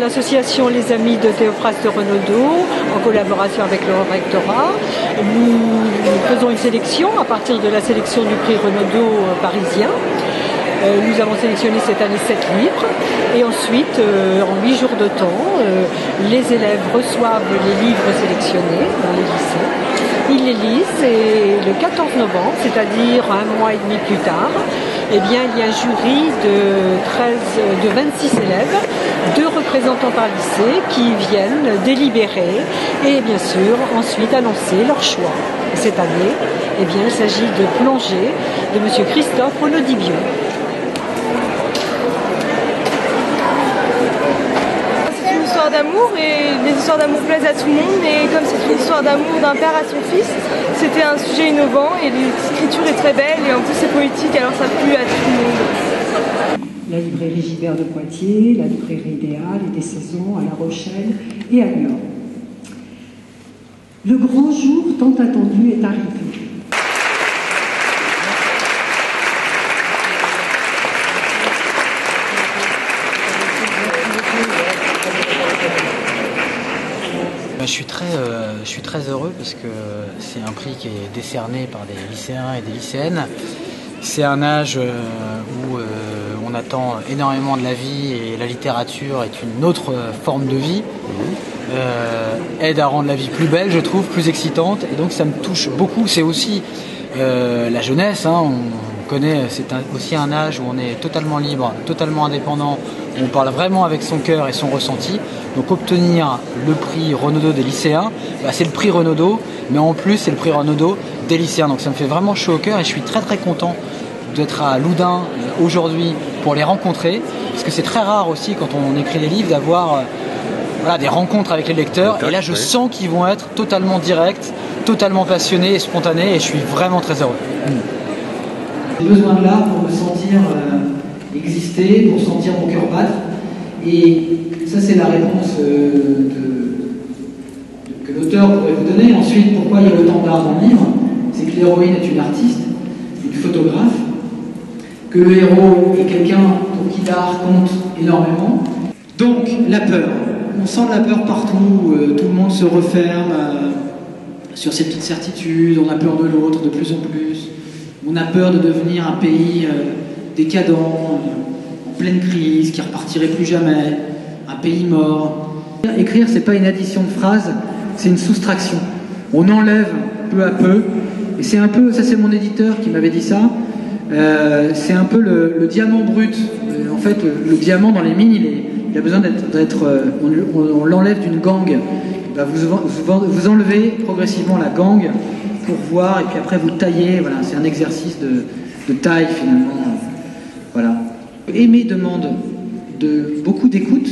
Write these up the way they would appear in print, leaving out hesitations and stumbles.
l'association Les Amis de Théophraste Renaudot, en collaboration avec le rectorat. Nous faisons une sélection à partir de la sélection du prix Renaudot parisien. Nous avons sélectionné cette année 7 livres et ensuite, en 8 jours de temps, les élèves reçoivent les livres sélectionnés dans les lycées. Ils les lisent et le 14 novembre, c'est-à-dire un mois et demi plus tard, eh bien, il y a un jury de 26 élèves, 2 représentants par lycée qui viennent délibérer et bien sûr ensuite annoncer leur choix. Et cette année, eh bien, il s'agit de Plongée de M. Christophe Onodibion. D'amour et les histoires d'amour plaisent à tout le monde et comme c'est une histoire d'amour d'un père à son fils, c'était un sujet innovant et l'écriture est très belle et en plus c'est poétique alors ça plut à tout le monde. La librairie Gilbert de Poitiers, la librairie Idéal et des Saisons à La Rochelle et à Niort. Le grand jour tant attendu est arrivé. Je suis très heureux parce que c'est un prix qui est décerné par des lycéens et des lycéennes. C'est un âge où on attend énormément de la vie et la littérature est une autre forme de vie. Aide à rendre la vie plus belle, je trouve, plus excitante et donc ça me touche beaucoup. C'est aussi la jeunesse, hein, on connaît, c'est aussi un âge où on est totalement libre, totalement indépendant, où on parle vraiment avec son cœur et son ressenti. Donc obtenir le prix Renaudot des lycéens, c'est le prix Renaudot, mais en plus c'est le prix Renaudot des lycéens. Donc ça me fait vraiment chaud au cœur et je suis très très content d'être à Loudun aujourd'hui pour les rencontrer, parce que c'est très rare aussi quand on écrit des livres d'avoir des rencontres avec les lecteurs. Et là je sens qu'ils vont être totalement directs, totalement passionnés et spontanés et je suis vraiment très heureux. J'ai besoin de l'art pour me sentir exister, pour sentir mon cœur battre. Et ça, c'est la réponse que l'auteur pourrait vous donner. Ensuite, pourquoi il y a autant d'art dans le livre? C'est que l'héroïne est une artiste, une photographe, que le héros est quelqu'un pour qui l'art compte énormément. Donc, la peur. On sent de la peur partout, tout le monde se referme sur ses petites certitudes, on a peur de l'autre de plus en plus. On a peur de devenir un pays décadent, en pleine crise, qui repartirait plus jamais, un pays mort. Écrire, c'est pas une addition de phrases, c'est une soustraction. On enlève peu à peu, et c'est un peu, ça c'est mon éditeur qui m'avait dit ça, c'est un peu le diamant brut. En fait, le diamant dans les mines, il a besoin d'être on l'enlève d'une gangue. Vous enlevez progressivement la gangue pour voir, et puis après vous taillez, voilà, c'est un exercice de taille finalement. Voilà. Aimer demande beaucoup d'écoute,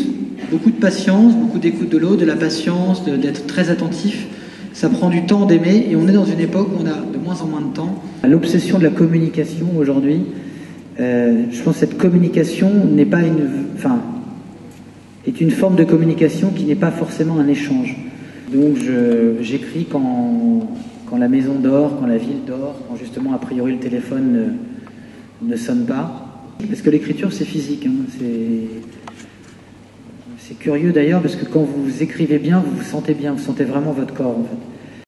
beaucoup de patience, beaucoup d'écoute de l'autre, de la patience, d'être très attentif. Ça prend du temps d'aimer et on est dans une époque où on a de moins en moins de temps. L'obsession de la communication aujourd'hui, je pense que cette communication n'est pas est une forme de communication qui n'est pas forcément un échange. Donc j'écris quand la maison dort, quand la ville dort, quand justement a priori le téléphone ne sonne pas. Parce que l'écriture c'est physique, hein. C'est curieux d'ailleurs parce que quand vous écrivez bien, vous vous sentez bien, vous sentez vraiment votre corps en fait.